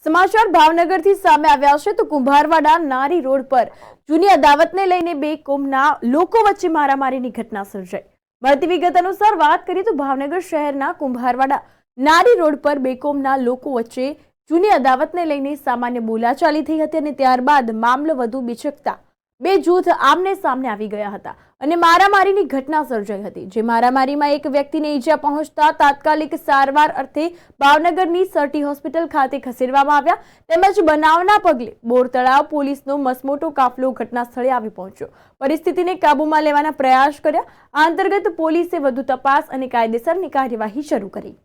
સમાચાર ભાવનગરથી સામે આવ્યા છે તો કુંભારવાડા નારી રોડ પર જૂની અદાવતને લઈને બે કોમના લોકો વચ્ચે મારામારીની ઘટના સર્જાઈ। મળતી વિગત અનુસાર વાત કરીએ તો ભાવનગર શહેરના કુંભારવાડા નારી રોડ પર બે કોમના લોકો વચ્ચે જૂની અદાવતને લઈને સામાન્ય બોલાચાલી થઈ હતી અને ત્યારબાદ મામલો વધુ બિચકતા બે જૂથ આમને સામને આવી ગયા હતા અને મારામારીની ઘટના સર્જાઈ હતી। જે મારામારીમાં એક વ્યક્તિને ઈજા પહોંચતા તાત્કાલિક સારવાર અર્થે ભાવનગરની સરટી હોસ્પિટલ ખાતે ખસેડવામાં આવ્યા। તેમજ બનાવના પગલે બોરતળાવ પોલીસનો મસમોટો કાફલો ઘટના સ્થળે આવી પહોંચ્યો, પરિસ્થિતિને કાબૂમાં લેવાના પ્રયાસ કર્યા। આ અંતર્ગત પોલીસે વધુ તપાસ અને કાયદેસરની કાર્યવાહી શરૂ કરી।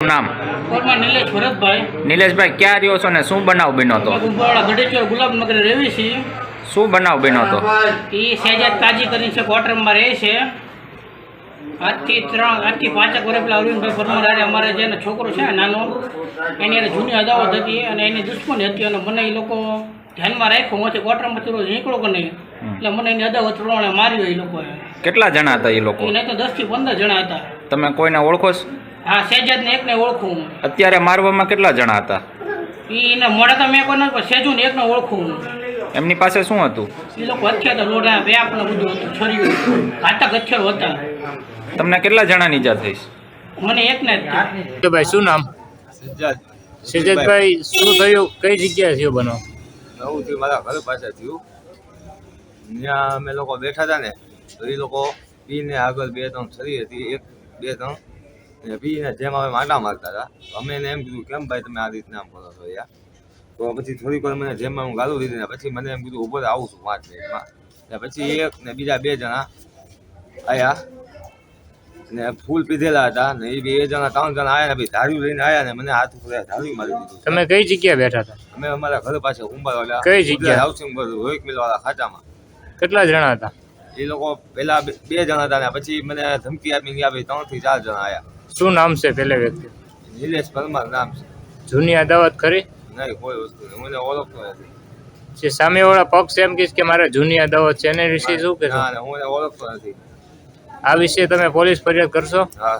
નામ નીલેશ ભરતભાઈ। નીલેશભાઈ ક્યાં રહ્યો છો ને શું બનાવ બન્યો હતો? ગઢેચોર ગુલાબનગર રહેવી છે। શું બનાવ બન્યો હતો? એ શહેજાદ કાજી કરીને છે, ક્વાર્ટરમાં રહે છે। આજથી 5 વર્ષ પેલા અરવિંદભાઈ પરમાર અમારે જેનો છોકરો છે નાનો, એની એને જૂની અદાવત હતી અને એની દુશ્મની હતી અને મને એ લોકો ધ્યાનમાં રાખ્યો। હું ક્વાર્ટરમાંથી રોજ નીકળો કે નહીં, એટલે મને એની અદાવત પ્રમાણે માર્યો એ લોકોએ। કેટલા જણા હતા એ લોકો? નહીં તો 10 થી 15 જણા હતા। તમે કોઈને ઓળખો છો? હા, શહેજાદને એકને ઓળખું। અત્યારે મારવામાં કેટલા જણા હતા? એને મોડા તો મેં કોઈ નથી, શેજુને એકને ઓળખું। એમની પાસે શું હતું? એ લોકો હથિયાર લોઢા વ્યાપ ને બધું હતું, છરીઓ ઘાતક હથિયારો હતા। તમને કેટલા જણાની ઈજા થઈ? મને એકને જ તો ભાઈ શું નામ? સિજ્જતભાઈ, શું થયું? કઈ જગ્યાએ થયું બનાવ? નવું થયું મારા ઘર પાસે થયું। ત્યાં અમે લોકો બેઠા હતા ને તો એ લોકો પીને આગળ 2-3 છરી હતી, 1-2-3 પીને જેમ અમે માંડા મારતા હતા। અમે એને એમ કીધું કેમ ભાઈ તમે આ રીતના આમ કરો છો યાર? તો પછી થોડીક વાર મને જેમ હું ગાલું દીધી ને પછી મને એમ કીધું ઉભો આવું છું 5 મિનિટમાં। ને પછી એક ને બીજા 2 જણા આવ્યા ને ફૂલ પીધેલા હતા ને એ 2 જણા 3 જણા આવ્યા ને ભાઈ ધાર્યું લઈને આવ્યા ને મને હાથ ઉપર ધાર્યું મારી દીધું। તમે કઈ જગ્યાએ બેઠા હતા? અમે અમારા ઘર પાસે ઉંબારવાળા કઈ જગ્યાએ? હાઉસિંગ રોહિત મિલ વાળા ખાચામાં। કેટલા જણા હતા? એ લોકો પેલા 2 જણા હતા ને પછી મને ધમકી આપી ગયા ભાઈ 3 થી 4 જણા આવ્યા। શું નામ છે પેલા વ્યક્તિ? નિલેશ પરમાર નામ છે। જૂની અદાવત ખરી? નહીં, કોઈ વસ્તુ નહીં, મને ઓળખતો નથી। જે સામેવાળા પક્ષ એમ કહે કે મારે જૂની અદાવત છે, એને વિશે શું કહેશો? ના, હું એને ઓળખતો નથી। આ વિશે તમે પોલીસ ફરિયાદ કરશો? હા।